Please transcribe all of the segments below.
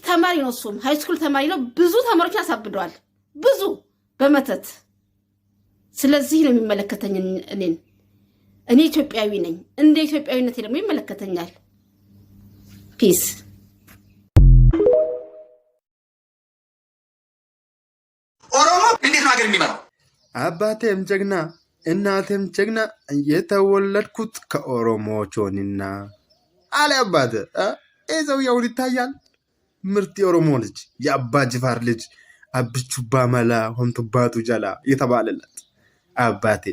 ተማሪ ነው እሱም ሃይስኩል ተማሪ ነው ብዙ ተማሪዎችን አሳብደዋል ብዙ በመተት ስለዚህ ነው የሚመለከተኝ እኔ ኢትዮጵያዊ ነኝ እንደ ኢትዮጵያዊነቴ ደግሞ ይመለከተኛል ፒስ ኦሮሞ እንዴት ነው ሀገር የሚመራው አባቴም ጀግና እናቴም ጀግና የተወለድኩት ከኦሮሞቾንና አለ አባቴ እዛው ያው ይታያል ምርጥ የኦሮሞ ልጅ የአባ ጅፋር ልጅ አብቹ ባመላ ሆንቱባቱ ጀላ የተባለለት አባቴ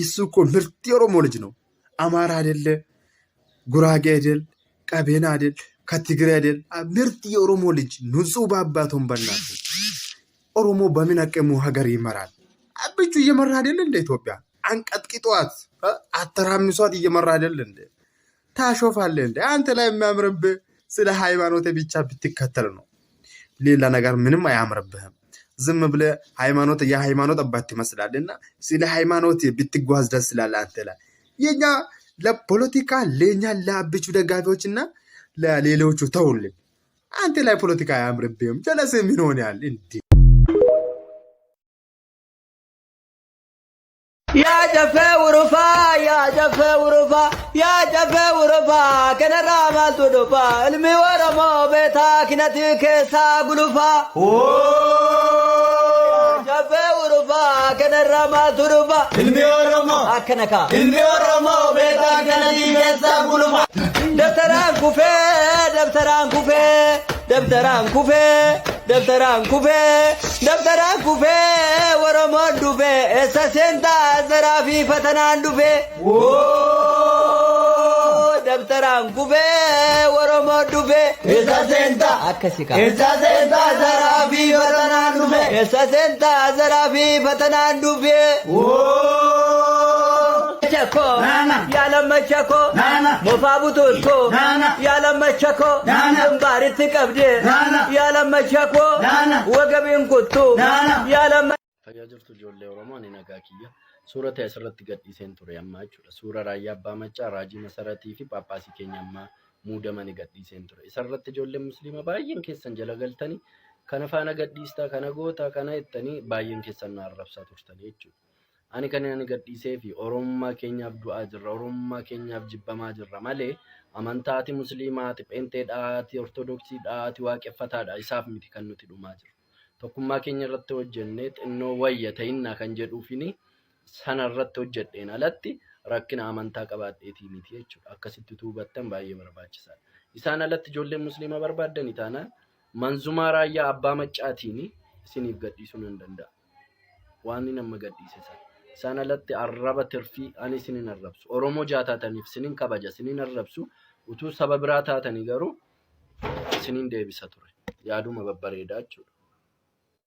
እሱ እኮ ምርጥ የኦሮሞ ልጅ ነው አማራ አይደለ ጉራጌ አይደል ቀቤና አይደል ከትግራይ አይደል ምርጥ የኦሮሞ ልጅ ንጹህ በአባቶን በእናቱ ኦሮሞ በምን አቀሙ ሀገር ይመራል አብቹ እየመራ አይደል እንደ ኢትዮጵያ አንቀጥቅጧት አተራምሷት እየመራ አይደል እንደ ታሾፋለህ እንደ አንተ ላይ የሚያምርብህ ስለ ሃይማኖት ብቻ ብትከተል ነው ሌላ ነገር ምንም አያምርብህም ዝም ብለህ ሃይማኖት የሃይማኖት አባት ይመስላልና ስለ ሃይማኖት ብትጓዝ ደስ ይላል አንተ ላይ የኛ ለፖለቲካ ለኛ ለአብቹ ደጋፊዎችና ለሌሎቹ ተውልኝ አንተ ላይ ፖለቲካ አያምርብህም ጀለስ ምን ሆነሃል እንዴ يا جفا ورفا كان راما تدفا المي ورمو بيتا كنتك ساقلفا جفا ورفا كان راما تدفا المي ورمو أكنكا المي ورمو بيتا كنتك ساقلفا دفتران كوفي ورمان دوفي اساسنتا زرافي فتنان دوفي دفتران كوفي ورمان دوفي اساسنتا اكسيكا اساسنتا زرافي فتنان دوفي مچکو یا لمچکو مفابوتو یا لمچکو بارت قبدي یا لمچکو وغبين كنتو یا لم فجاجرت جولي ورمان نغاكيا سورة اسرت غديسن توري اما سورة رايا بامچا راجي مسرتي في پاپاسي كينياما مودمن غديسن توري اسرت جولي مسلم باين كيسن جلغلتني كنفانا غديستا كنغوتا كنايتني باين كيسن ناربسا تورتني يچو ani kan ani gadhiisee fi oromummaa keenyaaf du'aa jirra oromummaa keenyaaf jibbamaa jirra malee amantaati musliimaati phenteedhaati ortodoksiidhaati waaqeffataadha isaaf miti kan nuti dhumaa jiru tokkummaa keenya irratti hojjennee xinnoo wayya ta'inna kan jedhuufini sana irratti hojjedheen alatti rakkina amantaa qabaadheetii miti jechuudha akkasitti tuubattan baay'ee barbaachisaadha isaan alatti ijoolleen musliima barbaaddani taanaan manzumaa raayyaa abbaa maccaatiin isiniif gadhiisuun hin danda'a waan inni nama gadhiise sana latti arraba tirfi ani sinin arrabsu oromo jaatataniif sinin kabaja sinin arrabsu utuu sababira taatani garu sinin deebisa ture yaaduma babbareedaa jechuudha